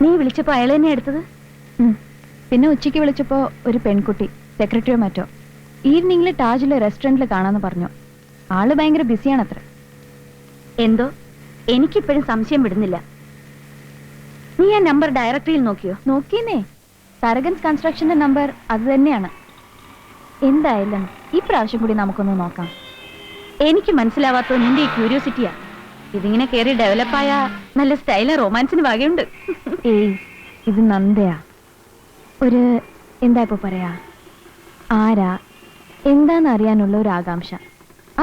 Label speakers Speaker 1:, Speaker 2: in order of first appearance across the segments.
Speaker 1: നീ വിളിച്ചപ്പോ അയാൾ തന്നെ എടുത്തത്?
Speaker 2: പിന്നെ ഉച്ചയ്ക്ക് വിളിച്ചപ്പോ ഒരു പെൺകുട്ടി, സെക്രട്ടറിയോ മറ്റോ, ഈവനിങ്ങിൽ താജിലെ റെസ്റ്റോറന്റിൽ കാണാന്ന് പറഞ്ഞു. ആള് ഭയങ്കര ബിസിയാണത്ര.
Speaker 1: എന്തോ എനിക്കിപ്പോഴും സംശയം വിടുന്നില്ല. നീ ആ നമ്പർ ഡയറക്ടറിയിൽ നോക്കിയോ?
Speaker 2: നോക്കിന്നേ, തരകൻസ് കൺസ്ട്രക്ഷന്റെ നമ്പർ അത് തന്നെയാണ്. എന്തായാലും ഈ പ്രാവശ്യം കൂടി നമുക്കൊന്ന് നോക്കാം.
Speaker 1: എനിക്ക് മനസ്സിലാവാത്തത് നിന്റെ ഈ ക്യൂരിയോസിറ്റിയാ. ഇതിങ്ങനെ കയറി ഡെവലപ്പായ നല്ല സ്റ്റൈല റൊമാൻസിന് വകയുണ്ട്.
Speaker 2: ഏയ്, ഇത് നന്ദയാ. ഒരു എന്താ ഇപ്പൊ പറയാ, ആരാ എന്താന്ന് അറിയാനുള്ള ഒരു ആകാംക്ഷ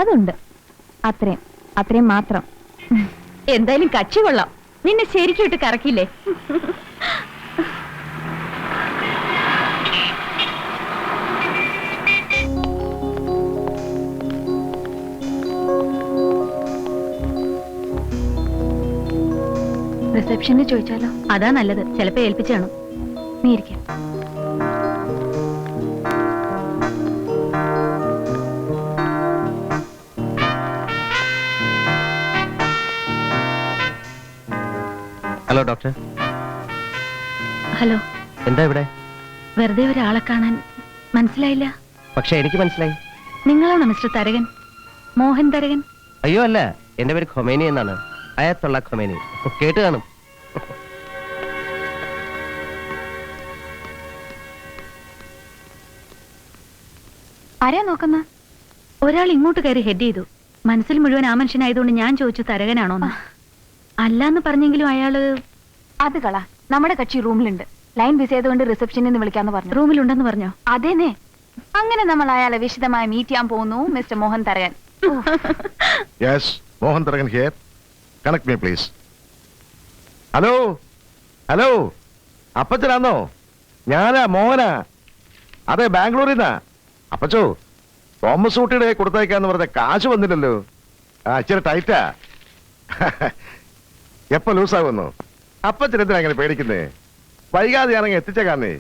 Speaker 2: അതുണ്ട്. അത്രയും മാത്രം.
Speaker 1: എന്തായാലും കക്ഷി കൊള്ളാം. നിന്നെ ശരിക്കും ഇട്ട് കറക്കില്ലേ?
Speaker 2: റിസപ്ഷനിൽ ചോദിച്ചാലോ?
Speaker 1: അതാ നല്ലത്. ചിലപ്പോ ഏൽപ്പിച്ചു കാണും.
Speaker 2: നീ ഇരിക്കാം.
Speaker 3: Hello doctor.
Speaker 1: ഹലോ.
Speaker 3: എന്താ ഇവിടെ?
Speaker 1: വെറുതെ ഒരാളെ കാണാൻ. മനസ്സിലായില്ല?
Speaker 3: പക്ഷെ എനിക്ക് മനസ്സിലായി.
Speaker 1: നിങ്ങളാണോ മിസ്റ്റർ തരകൻ? മോഹൻ തരകൻ?
Speaker 3: അയ്യോ അല്ല, എന്റെ പേര് ഖൊമേനി എന്നാണ്. അയത്തുള്ള ഖൊമേനി. കേട്ട് കാണും.
Speaker 1: ആരാ നോക്കുന്ന? ഒരാൾ ഇങ്ങോട്ട് കയറി ഹെഡ് ചെയ്തു. മനസ്സിൽ മുഴുവൻ ആ മനുഷ്യനായതുകൊണ്ട് ഞാൻ ചോദിച്ചു തരകനാണോന്ന്. അല്ലാന്ന് പറഞ്ഞെങ്കിലും അയാള്
Speaker 2: അത് കള. നമ്മുടെ കക്ഷി റൂമിലുണ്ട്. ലൈൻ ബിസി ആയതുകൊണ്ട് റിസപ്ഷനിൽ നിന്ന് വിളിക്കാന്ന് പറഞ്ഞു.
Speaker 1: റൂമിലുണ്ടെന്ന് പറഞ്ഞോ?
Speaker 2: അതേനെ. അങ്ങനെ നമ്മൾ അയാളെ വിശദമായി മീറ്റ് ചെയ്യാൻ പോകുന്നു. Mister Mohan Tharakan.
Speaker 4: Yes, Mohan Tharakan here. Connect me please. Hello hello, അപ്പച്ചനാന്നോ? ഞാനാ മോഹനാ. അതെ, ബാംഗ്ലൂരിൽ നിന്നാ. അപ്പച്ചോ, തോമസ് ഊട്ടിയുടെ കൊടുത്തയക്കാന്ന് പറഞ്ഞ കാശ് വന്നില്ലല്ലോ. ഇച്ചിരി ടൈറ്റാ. എപ്പോ ലൂസാകുന്നു? അപ്പച്ചൻ എന്തിനാ അങ്ങനെ പേടിക്കുന്നേ? വൈകാതെ ഞാനങ്ങ് എത്തിച്ചേക്കാന്നേ.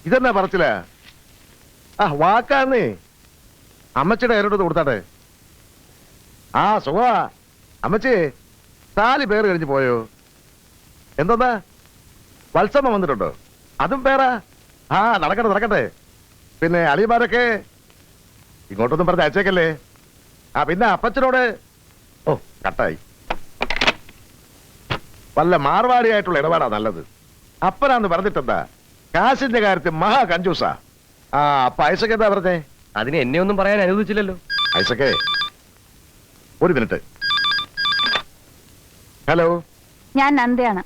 Speaker 4: ഇതെന്നാ പറച്ചില്ല? വാക്കാന്നേ. അമ്മച്ചിയുടെ കയ്യിലോട്ട് കൊടുത്താട്ടെ. സുഖാ അമ്മച്ചി. 4 പേര് കഴിഞ്ഞ് പോയോ? എന്താ വത്സമ്മ വന്നിട്ടുണ്ടോ? അതും പേരാ? നടക്കട്ടെ. പിന്നെ അളിയന്മാരൊക്കെ ഇങ്ങോട്ടൊന്നും പറഞ്ഞ് അയച്ചേക്കല്ലേ. പിന്നെ അപ്പച്ചനോട് കട്ടായി. വല്ല മാർവാടിയായിട്ടുള്ള ഇടപാടാ നല്ലത്. അപ്പനാന്ന് പറഞ്ഞിട്ടെന്താ, കാശിന്റെ കാര്യത്തിൽ മഹാ കഞ്ചൂസാ. അപ്പൊ ഐസക്ക് എന്താ പറഞ്ഞേ?
Speaker 3: അതിന് എന്നെ ഒന്നും പറയാൻ അനുവദിച്ചില്ലല്ലോ.
Speaker 4: ഐസക്കേ, ഒരു മിനിറ്റ്. ഹലോ,
Speaker 2: ഞാൻ നന്ദയാണ്.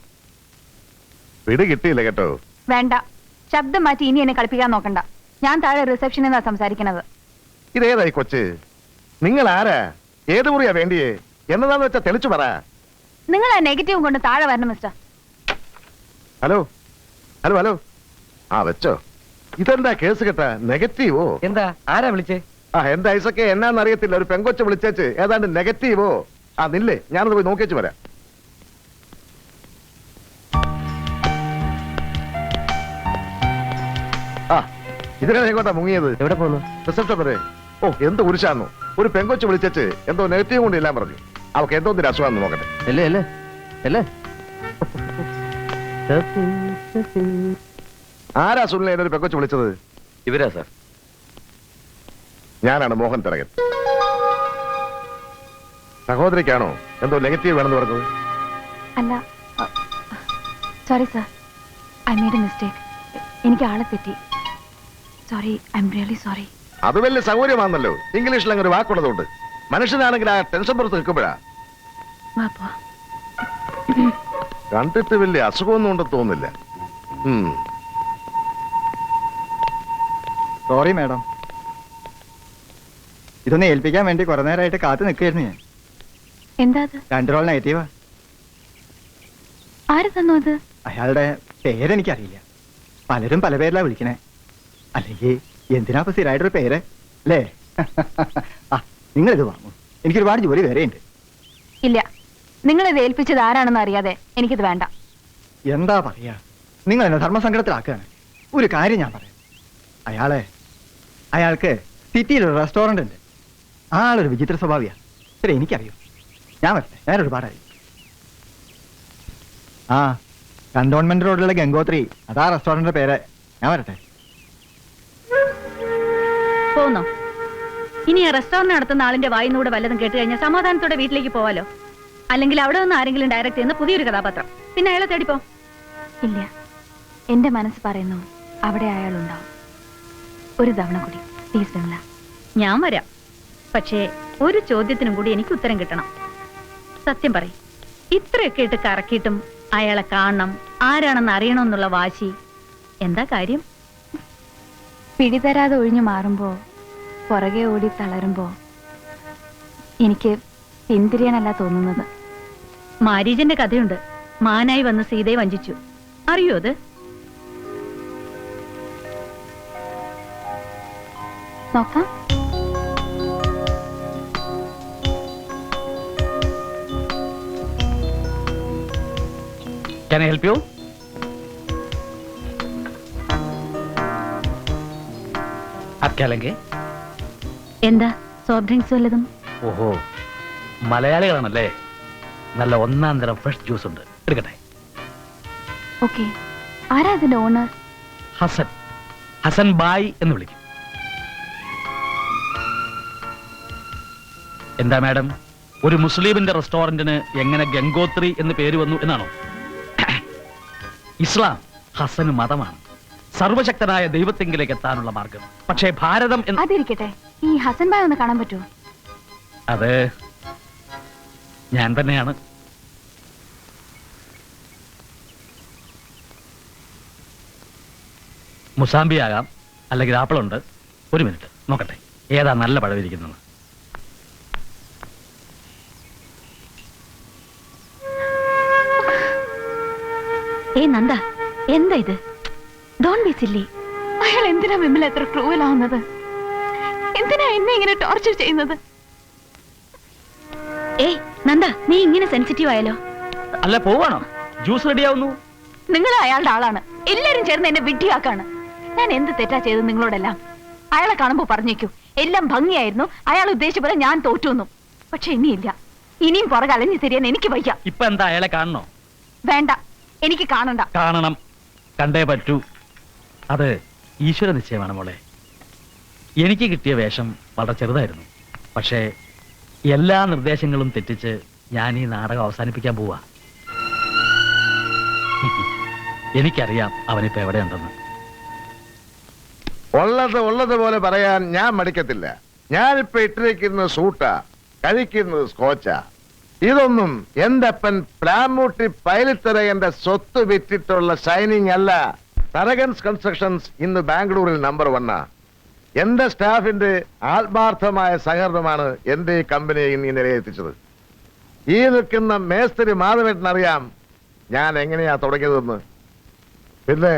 Speaker 4: വീട് കിട്ടിയില്ല കേട്ടോ.
Speaker 2: വേണ്ട, ശബ്ദം മാറ്റി ഇനി എന്നെ കളിപ്പിക്കാൻ നോക്കണ്ട. ഞാൻ താഴെ റിസപ്ഷനിൽ നിന്നാ സംസാരിക്കുന്നത്.
Speaker 4: ഇതേതായി കൊച്ച്? നിങ്ങൾ ആരാ? ഏത് മുറിയാ വേണ്ടിയേ? എന്നതാന്ന് വെച്ചാ തെളിച്ചു പറ.
Speaker 2: നിങ്ങൾ ആ നെഗറ്റീവ് കൊണ്ട് താഴെ വരണം മിസ്റ്റർ.
Speaker 4: Hello hello hello. വെച്ചോ. ഇതെന്താ കേസ് കേട്ടാ? നെഗറ്റീവോ?
Speaker 3: എന്താ? ആരാ വിളിച്ചേ?
Speaker 4: എന്താ ഐസക്കെ, എന്നാന്ന് അറിയത്തില്ല. ഒരു പെങ്കൊച്ച് വിളിച്ചേച്ച് ഏതാണ്ട് നെഗറ്റീവോ. നില്ലേ, ഞാനത് പോയി നോക്കിയേച്ച് വരാം. ഇതിനാണ് എങ്ങോട്ടാ മുങ്ങിയത്?
Speaker 3: എവിടെ പോന്നു?
Speaker 4: റിസപ്ഷൻ വരെ. എന്ത് കുരിശാന്നു. ഒരു പെങ്കൊച്ച് വിളിച്ചേച്ച് എന്തോ നെഗറ്റീവ് കൊണ്ട് ഇല്ലാൻ പറഞ്ഞു. അവക്ക് എന്തോ ഒരു അസുഖം നോക്കട്ടെ.
Speaker 3: അല്ലേ
Speaker 4: ആരാ സുനിലെ എന്നൊരു പെങ്കൊച്ച് വിളിച്ചത്?
Speaker 3: ഇവരാ സാർ.
Speaker 4: ഞാനാണ് മോഹൻ തരകൻ. സഹോദരിക്കാണോ എന്തോ നെഗറ്റീവ് വേണമെന്ന് പറഞ്ഞത്?
Speaker 2: അല്ല, sorry sir, I made A mistake. എനിക്ക് ആളെ തെറ്റി. Sorry, I am really sorry.
Speaker 4: അത് വലിയ സൗകര്യമാണല്ലോ. ഇംഗ്ലീഷിൽ അങ്ങനെ ഒരു വാക്കുള്ളതുകൊണ്ട്. മനുഷ്യനാണെങ്കിൽ ആ ടെൻഷൻ പുറത്ത് നിൽക്കുമ്പോഴാ. കണ്ടിട്ട് വലിയ അസുഖമൊന്നും ഉണ്ടെന്ന് തോന്നുന്നില്ല.
Speaker 5: സോറി മാഡം, ഇതൊന്ന് ഏൽപ്പിക്കാൻ വേണ്ടി കുറെ നേരമായിട്ട് കാത്തു നിൽക്കായിരുന്നു ഞാൻ.
Speaker 2: എന്താ?
Speaker 5: 2 റോൾ നെഗറ്റീവാ.
Speaker 2: ആര് തന്നു ഇത്?
Speaker 5: അയാളുടെ പേരെനിക്കറിയില്ല. പലരും പല പേരിലാ വിളിക്കണേ. അല്ലെങ്കിൽ എന്തിനാ സ്ഥിരമായിട്ടൊരു പേര് അല്ലേ? നിങ്ങളിത് വാങ്ങും. എനിക്കൊരുപാട് ജോലി വേറെയുണ്ട്.
Speaker 2: ഇല്ല, നിങ്ങളിത് ഏൽപ്പിച്ചത് ആരാണെന്ന് അറിയാതെ എനിക്കിത് വേണ്ട.
Speaker 5: എന്താ പറയാ, നിങ്ങൾ എന്നെ ധർമ്മസങ്കടത്തിലാക്കുകയാണ്. ഒരു കാര്യം ഞാൻ പറയാം. അയാൾക്ക് സിറ്റിയിലൊരു റെസ്റ്റോറന്റ് ഉണ്ട്. ആളൊരു വിചിത്ര സ്വഭാവിയാ. ശരി, എനിക്കറിയും. ഞാൻ വരട്ടെ, ഞാൻ ഒരുപാടായി. കണ്ടോൺമെന്റ് റോഡിലുള്ള ഗംഗോത്രി, അതാ റെസ്റ്റോറന്റിന്റെ പേര്. ഞാൻ വരട്ടെ.
Speaker 1: പോന്നോ? ഇനി ആ റെസ്റ്റോറന്റ് നടത്തുന്ന ആളിന്റെ വായിന്നൂടെ വല്ലതും കേട്ട് കഴിഞ്ഞാൽ സമാധാനത്തോടെ വീട്ടിലേക്ക് പോവാലോ. അല്ലെങ്കിൽ അവിടെ നിന്ന് ആരെങ്കിലും ഡയറക്റ്റ് ചെയ്യുന്ന പുതിയൊരു കഥാപാത്രം. പിന്നെ അയാളെ തേടിപ്പോ.
Speaker 2: ഇല്ല, എന്റെ മനസ്സ് പറയുന്നു അവിടെ അയാളുണ്ടാവും. ഒരു തവണ കൂടി പ്ലീസ് വിമല.
Speaker 1: ഞാൻ വരാം. പക്ഷേ ഒരു ചോദ്യത്തിനും കൂടി എനിക്ക് ഉത്തരം കിട്ടണം. സത്യം പറയും, ഇത്രയൊക്കെ ഇട്ട് കറക്കിയിട്ടും അയാളെ കാണണം, ആരാണെന്ന് അറിയണമെന്നുള്ള വാശി എന്താ കാര്യം?
Speaker 2: പിടിതരാതെ ഒഴിഞ്ഞു മാറുമ്പോ, പുറകെ ഓടി തളരുമ്പോ എനിക്ക് പിന്തിരിയാനല്ല തോന്നുന്നത്.
Speaker 1: മാരീജന്റെ കഥയുണ്ട്. മാനായി വന്ന് സീതയെ വഞ്ചിച്ചു. അറിയോ അത്?
Speaker 2: നോക്കാം.
Speaker 6: Can I help you? आप क्या लेंगे?
Speaker 1: എന്താ സോഫ്റ്റ് ഡ്രിങ്ക്സ് വല്ലതും?
Speaker 6: ഓഹോ, മലയാളികളാണല്ലേ. നല്ല ഒന്നാം തരം ഫ്രഷ് ജ്യൂസ് ഉണ്ട്, എടുക്കട്ടെ.
Speaker 2: ഓക്കെ. ആരാ അതിന്റെ ഓണർ?
Speaker 6: ഹസൻ, ഹസൻ ബായ് എന്ന് വിളിക്കും. എന്താ മാഡം, ഒരു മുസ്ലിമിന്റെ റെസ്റ്റോറന്റിന് എങ്ങനെ ഗംഗോത്രി എന്ന് പേര് വന്നു എന്നാണോ? ഇസ്ലാം ഹസന് മതമാണ്, സർവശക്തനായ ദൈവത്തെങ്കിലേക്ക് എത്താനുള്ള മാർഗം. പക്ഷേ ഭാരതം
Speaker 2: അതിരിക്കട്ടെ, ഈ ഹസൻ ബായ് ഒന്ന് കാണാൻ പറ്റുമോ?
Speaker 6: അത് ഞാൻ തന്നെയാണ്. മുസാമ്പി ആകാം, അല്ലെങ്കിൽ ആപ്പിളുണ്ട്. ഒരു മിനിറ്റ് നോക്കട്ടെ ഏതാ നല്ല പഴവിരിക്കുന്നത്.
Speaker 1: നന്ദ, എന്താ ഇത്? Don be silly.
Speaker 2: അയാൾ എന്തിനാ വിമല എത്ര ക്രൂവലാവുന്നത്? എന്തിനാ എന്നെ ഇങ്ങനെ ടോർച്ചർ ചെയ്യുന്നത്?
Speaker 1: ഏയ് നന്ദ, നീ ഇങ്ങനെ സെൻസിറ്റീവ് ആയാലോ?
Speaker 6: അല്ല, പോവാണോ? ജ്യൂസ് റെഡിയാവുന്നു.
Speaker 2: നിങ്ങൾ അയാളുടെ ആളാണ്. എല്ലാരും ചേർന്ന് എന്നെ വിഡ്ഢിയാക്കാണ്. ഞാൻ എന്ത് തെറ്റാ ചെയ്തത് നിങ്ങളോടെല്ലാം? അയാളെ കാണുമ്പോ പറഞ്ഞേക്കൂ, എല്ലാം ഭംഗിയായിരുന്നു, അയാൾ ഉദ്ദേശിച്ച പോലെ ഞാൻ തോറ്റുന്നു. പക്ഷെ ഇനിയില്ല, ഇനിയും പുറകെ അലഞ്ഞു തിരിയാൻ എനിക്ക് വയ്യ.
Speaker 6: ഇപ്പൊ എന്താ, അയാളെ കാണണോ?
Speaker 2: വേണ്ട, എനിക്ക് കാണണ്ട.
Speaker 6: കാണണം, കണ്ടേ പറ്റൂ. അത് ഈശ്വര നിശ്ചയമാണ് മോളെ. എനിക്ക് കിട്ടിയ വേഷം വളരെ ചെറുതായിരുന്നു. പക്ഷേ എല്ലാ നിർദ്ദേശങ്ങളും തെറ്റിച്ച് ഞാൻ ഈ നാടകം അവസാനിപ്പിക്കാൻ പോവാ. എനിക്കറിയാം അവനിപ്പോ എവിടെയുണ്ടെന്ന്.
Speaker 4: ഉള്ളതുപോലെ പറയാൻ ഞാൻ മടിക്കത്തില്ല. ഞാനിപ്പോ ഇട്ടിരിക്കുന്നത് സൂട്ടാ, കഴിക്കുന്നത് സ്കോച്ചാ. ഇതൊന്നും എന്റെ അപ്പൻ പ്ലാമൂട്ടി പൈലിത്തരകന്റെ സ്വത്ത് വിറ്റിട്ടുള്ള ഷൈനിങ് അല്ല. തരകൻസ് കൺസ്ട്രക്ഷൻസ് ഇന്ന് ബാംഗ്ലൂരിൽ നമ്പർ 1. എന്റെ സ്റ്റാഫിന്റെ ആത്മാർത്ഥമായ സഹകരണമാണ് എന്റെ ഈ കമ്പനിയെ ഇന്ന് ഈ നിലയെത്തിച്ചത്. ഈ നിൽക്കുന്ന മേസ്തിരി മാധവേട്ടനറിയാം ഞാൻ എങ്ങനെയാ തുടങ്ങിയതെന്ന്. പിന്നെ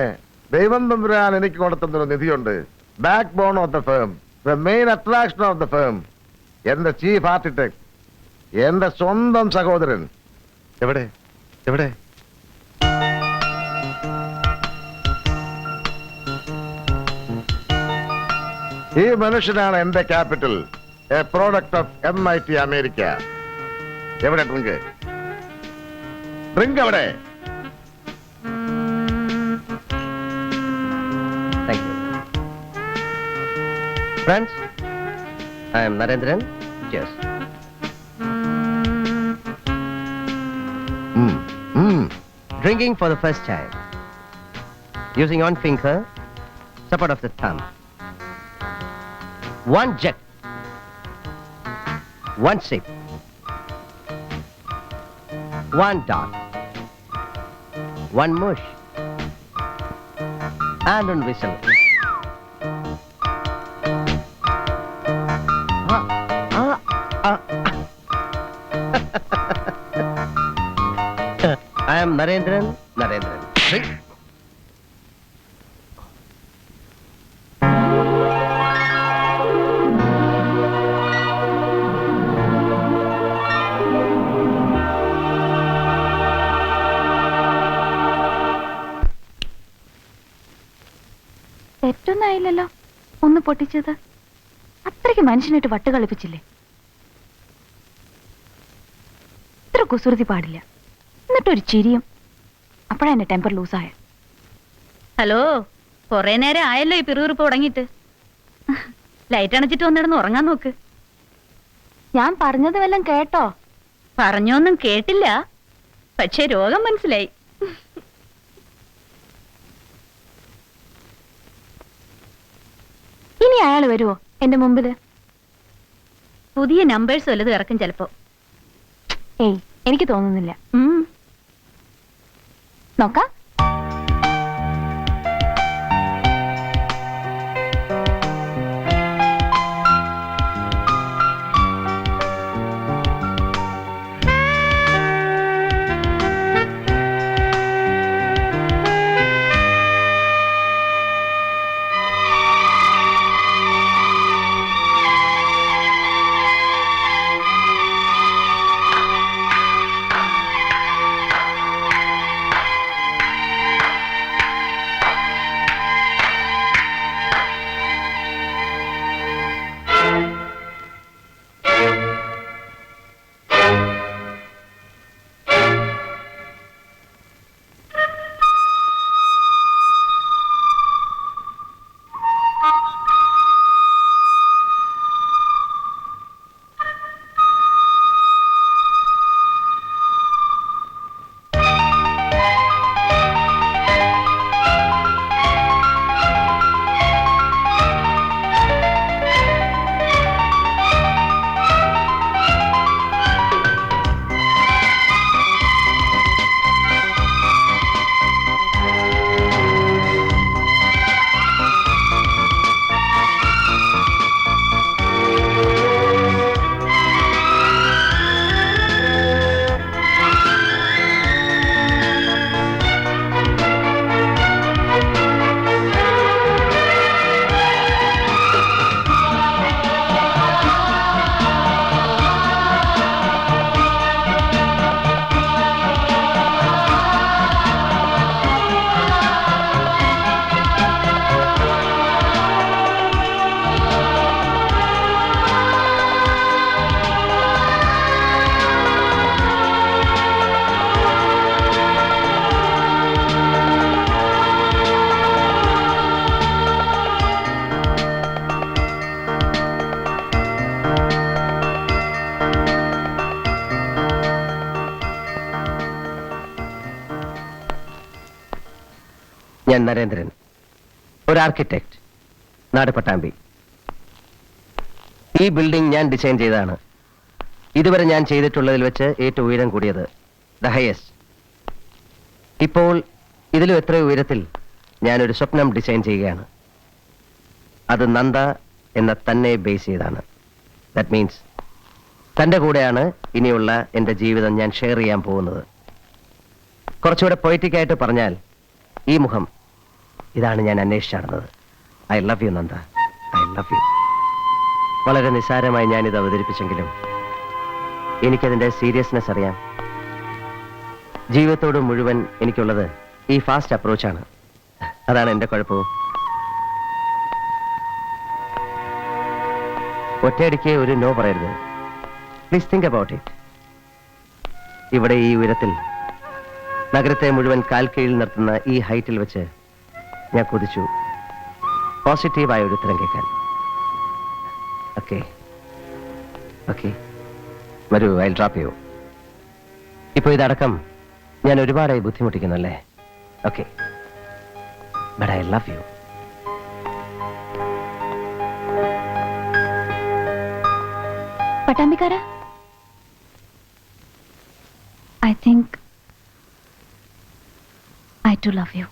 Speaker 4: ദൈവം തമ്പുരാൻ എനിക്ക് കൊടുത്തുന്നൊരു നിധിയുണ്ട്. Backbone of the firm, the main attraction of the firm, എന്റെ ചീഫ് ആർക്കിടെക്ട്, എന്റെ സ്വന്തം സഹോദരൻ. എവിടെ എവിടെ? ഈ മനുഷ്യനാണ് എന്റെ capital, a product of MIT America. എവിടെ ഡ്രിങ്ക്? ഡ്രിങ്ക് എവിടെ?
Speaker 3: Thank you. Friends, I am Narendran. Cheers. Drinking for the first time. Using one finger, support of the thumb. One jet. One sip. One dot. One mush. And one whistle. I am Narendran. Drink.
Speaker 2: തെറ്റൊന്നായില്ലല്ലോ ഒന്ന് പൊട്ടിച്ചത്. അത്രയ്ക്ക് മനുഷ്യനായിട്ട് വട്ട് കളിപ്പിച്ചില്ലേ? ഇത്ര കുസൃതി പാടില്ല. എന്നിട്ടൊരു ചിരിയും. അപ്പോഴാ എന്റെ ടെമ്പർ ലൂസായ.
Speaker 1: ഹലോ, കൊറേ നേരം ആയല്ലോ ഈ പിറുപിറുപ്പ് തുടങ്ങിയിട്ട്. ലൈറ്റ് അണച്ചിട്ട് വന്നിടന്ന് ഉറങ്ങാൻ നോക്ക്.
Speaker 2: ഞാൻ പറഞ്ഞത് വല്ലതും കേട്ടോ?
Speaker 1: പറഞ്ഞൊന്നും കേട്ടില്ല, പക്ഷെ രോഗം മനസ്സിലായി.
Speaker 2: ഇനി അയാൾ വരുമോ എന്റെ മുമ്പില്?
Speaker 1: പുതിയ നമ്പേഴ്സ് വല്ലതും ഇറക്കും ചിലപ്പോ.
Speaker 2: ഏയ്, എനിക്ക് തോന്നുന്നില്ല.
Speaker 1: ഉം.
Speaker 2: നോക്കാം.
Speaker 3: ഞാൻ നരേന്ദ്രൻ, ഒരു ആർക്കിടെക്ട്, നാട് പട്ടാമ്പി. ഈ ബിൽഡിംഗ് ഞാൻ ഡിസൈൻ ചെയ്തതാണ്. ഇതുവരെ ഞാൻ ചെയ്തിട്ടുള്ളതിൽ വെച്ച് ഏറ്റവും ഉയരം കൂടിയത്, ദ ഹയസ്റ്റ്. ഇപ്പോൾ ഇതിലും എത്രയോ ഉയരത്തിൽ ഞാനൊരു സ്വപ്നം ഡിസൈൻ ചെയ്യുകയാണ്. അത് നന്ദ എന്ന തന്നെ ബേസ് ചെയ്താണ്. ദാറ്റ് മീൻസ് തൻ്റെ കൂടെയാണ് ഇനിയുള്ള എൻ്റെ ജീവിതം ഞാൻ ഷെയർ ചെയ്യാൻ പോകുന്നത്. കുറച്ചുകൂടെ പൊയറ്റിക്കായിട്ട് പറഞ്ഞാൽ, ഈ മുഖം, ഇതാണ് ഞാൻ അന്വേഷിച്ച് നടന്നത്. I love U Nanda, I love U. വളരെ നിസ്സാരമായി ഞാനിത് അവതരിപ്പിച്ചെങ്കിലും എനിക്കതിൻ്റെ സീരിയസ്നെസ് അറിയാം. ജീവിതത്തോട് മുഴുവൻ എനിക്കുള്ളത് ഈ ഫാസ്റ്റ് അപ്രോച്ചാണ്. അതാണ് എൻ്റെ കുഴപ്പവും. ഒറ്റയടിക്ക് ഒരു നോ പറയരുത്. Please think about it. ഇവിടെ ഈ ഉയരത്തിൽ നഗരത്തെ മുഴുവൻ കാൽ കീഴിൽ നിർത്തുന്ന ഈ ഹൈറ്റിൽ വെച്ച് ഞാൻ കൊതിച്ചു പോസിറ്റീവായ ഒരു ഉത്തരം കേൾക്കാൻ. ഓക്കെ ഓക്കെ, വരൂ, ഐ ഡ്രോപ്പ് യു. ഇപ്പോൾ ഇതടക്കം ഞാൻ ഒരുപാടായി ബുദ്ധിമുട്ടിക്കുന്നല്ലേ? Okay, but I love you.
Speaker 2: പട്ടാമ്പിക്കാരാ, I think I too love you.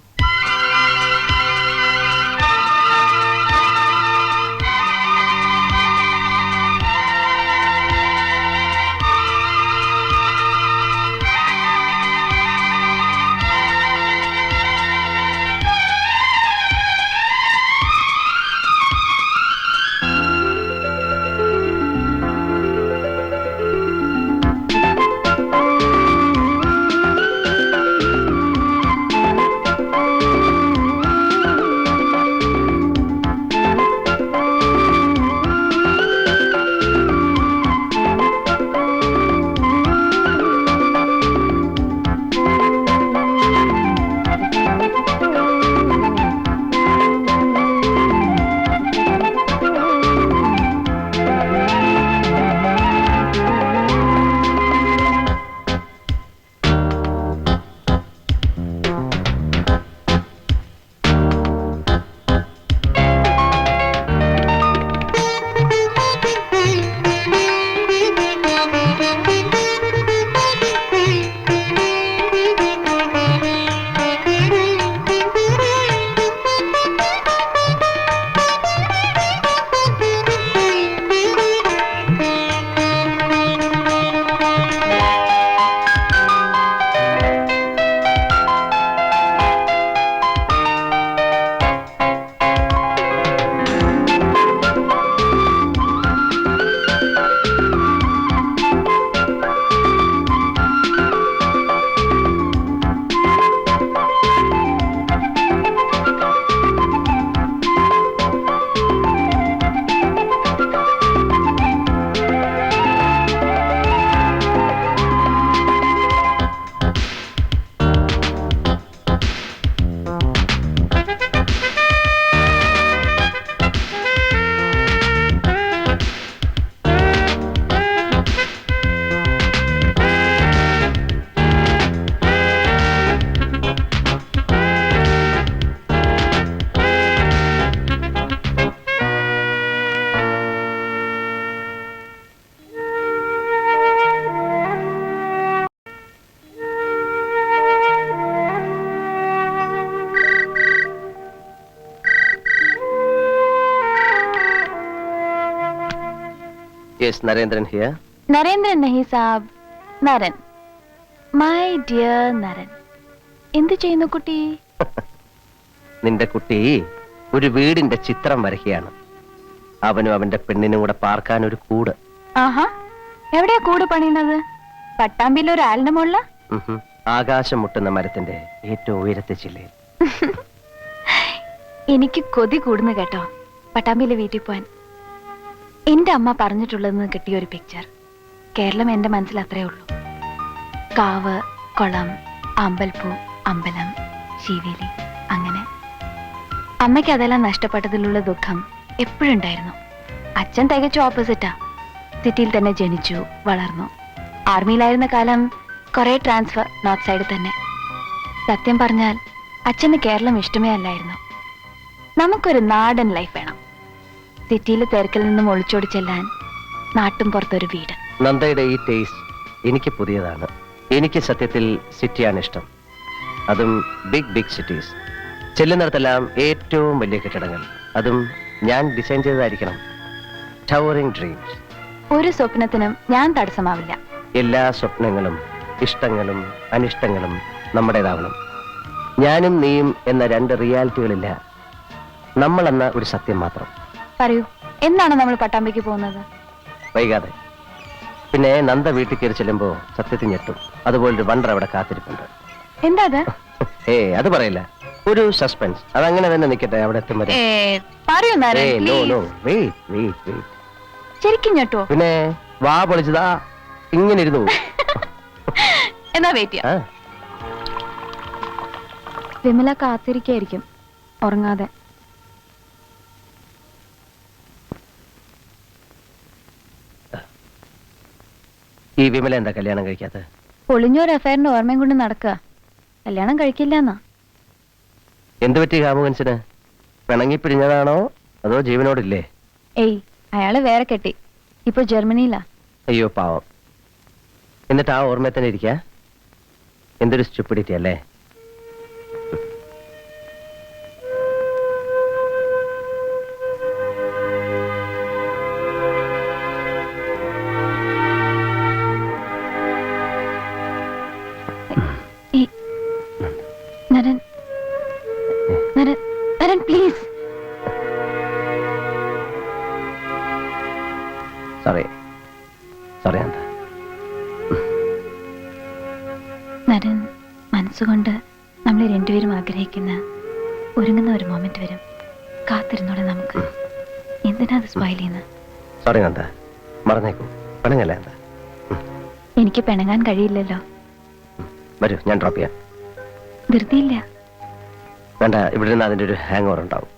Speaker 3: Yes Narendran here.
Speaker 2: നരേന്ദ്രൻ നഹി സാബ്, നരൻ. മൈ ഡിയർ നരൻ, എന്ത് ചെയ്യുന്നു കുട്ടി?
Speaker 3: നിന്റെ കുട്ടി ഒരു വീടിന്റെ ചിത്രം വരയ്ക്കുകയാണ്. അവനും അവന്റെ പെണ്ണിനും കൂടെ പാർക്കാൻ ഒരു കൂട്.
Speaker 2: ആഹാ, എവിടെയാ കൂട് പണിയുന്നത്? പട്ടാമ്പിയിൽ ഒരു ആലിന്റെ മുകളില?
Speaker 3: ആകാശം മുട്ടുന്ന മരത്തിന്റെ ഏറ്റവും ഉയരത്തെ ചില്ലയിൽ.
Speaker 2: എനിക്ക് കൊതി കൂടുന്നു കേട്ടോ പട്ടാമ്പിയിലെ വീട്ടിൽ പോവാൻ. എന്റെ അമ്മ പറഞ്ഞിട്ടുള്ളതെന്ന് കിട്ടിയ ഒരു പിക്ചർ. കേരളം എന്റെ മനസ്സിൽ അത്രേ ഉള്ളൂ. കാവ്, കുളം, അമ്പൽപ്പൂ, അമ്പലം, ശീവേലി, അങ്ങനെ. അമ്മയ്ക്ക് അതെല്ലാം നഷ്ടപ്പെട്ടതിലുള്ള ദുഃഖം എപ്പോഴുണ്ടായിരുന്നു. അച്ഛൻ തികച്ചും ഓപ്പോസിറ്റാ. സിറ്റിയിൽ തന്നെ ജനിച്ചു വളർന്നു. ആർമിയിലായിരുന്ന കാലം കുറെ ട്രാൻസ്ഫർ നോർത്ത് സൈഡിൽ തന്നെ. സത്യം പറഞ്ഞാൽ അച്ഛന് കേരളം ഇഷ്ടമേ അല്ലായിരുന്നു. നമുക്കൊരു നാടൻ ലൈഫ് വേണം. സിറ്റിയിലെ തിരക്കിൽ നിന്നും ഒളിച്ചോടി ചെല്ലാൻ നാട്ടും പുറത്തൊരു വീട്.
Speaker 3: നന്ദയുടെ ഈ ടേസ്റ്റ് എനിക്ക് പുതിയതാണ്. എനിക്ക് സത്യത്തിൽ സിറ്റിയാണ് ഇഷ്ടം. അതും ബിഗ് ബിഗ് സിറ്റീസ്. ചെല്ലുന്നിടത്തെല്ലാം ഏറ്റവും വലിയ കെട്ടിടങ്ങൾ, അതും ഞാൻ ഡിസൈൻ ചെയ്തതായിരിക്കണം. Towering dreams.
Speaker 2: ഒരു സ്വപ്നത്തിനും ഞാൻ തടസ്സമാവില്ല.
Speaker 3: എല്ലാ സ്വപ്നങ്ങളും ഇഷ്ടങ്ങളും അനിഷ്ടങ്ങളും നമ്മുടേതാവണം. ഞാനും നീയും എന്ന രണ്ട് റിയാലിറ്റികളില്ല, നമ്മൾ എന്ന ഒരു സത്യം മാത്രം.
Speaker 2: പറയൂ, എന്നാണ് നമ്മൾ പട്ടാമ്പിക്ക് പോകുന്നത്?
Speaker 3: വൈകാതെ. പിന്നെ നന്ദ വീട്ടിൽ കയറി ചെല്ലുമ്പോ സത്യത്തിൽ ഞെട്ടും. അതുപോലൊരു വണ്ടർ അവിടെ കാത്തിരിപ്പുണ്ട്.
Speaker 2: എന്താ അത്?
Speaker 3: അത് പറയില്ല, ഒരു സസ്പെൻസ്. അതങ്ങനെ തന്നെ നിൽക്കട്ടെ, അവിടെ എത്തും വരെ.
Speaker 2: പറയൂ നരൻ, please.
Speaker 3: വെയിറ്റ്.
Speaker 2: ശരിക്കും ഞെട്ടോ?
Speaker 3: പിന്നെ വാ പൊളിച്ചതാ ഇങ്ങനെ ഇരുന്നു.
Speaker 2: എന്നാ വെയിറ്റ് ചെയ്യാം.
Speaker 3: ആ,
Speaker 2: വിമല കാത്തിരിക്കായിരിക്കും ഉറങ്ങാതെ.
Speaker 3: ഈ വിമല എന്താ കല്യാണം കഴിക്കാത്ത?
Speaker 2: പൊളിഞ്ഞൊരു അഫയറിന്റെ ഓർമ്മയും കൊണ്ട് നടക്കുക. കല്യാണം കഴിക്കില്ല എന്നാ.
Speaker 3: എന്തു പറ്റി കാമുകൻസിന്? പിണങ്ങി പിരിഞ്ഞതാണോ അതോ ജീവനോടില്ലേ?
Speaker 2: ഏയ്, അയാള് വേറെ കെട്ടി. ഇപ്പൊ ജർമ്മനിയിലാ.
Speaker 3: അയ്യോ പാവം. എന്നിട്ട് ആ ഓർമ്മയെ തന്നെ ഇരിക്കാ? എന്തൊരു സ്റ്റുപ്പിഡിറ്റി അല്ലേ?
Speaker 2: നരൻ, നരൻ, നരൻ പ്ലീസ്.
Speaker 3: സോറി അന്ത.
Speaker 2: നരൻ, മനസ്സുകൊണ്ട് നമ്മൾ രണ്ടുപേരും ആഗ്രഹിക്കുന്ന ഒരുങ്ങുന്ന ഒരു മൊമെന്റ് വരും. കാത്തിരുന്നോടെ നമുക്ക്. എന്തിനാ അത് സ്പൈൽ ചെയ്യുന്നത്?
Speaker 3: സോറി നന്ദ, മറന്നേക്കൂ. പിണങ്ങല്ലേ എന്താ?
Speaker 2: എനിക്ക് പിണങ്ങാൻ കഴിയില്ലല്ലോ.
Speaker 3: വരൂ, ഞാൻ ഡ്രോപ്പ് ചെയ്യാം.
Speaker 2: ധൃതിയില്ല.
Speaker 3: വേണ്ട, ഇവിടെ നിന്ന് അതിന്റെ ഒരു ഹാങ് ഓവർ ഉണ്ടാവും.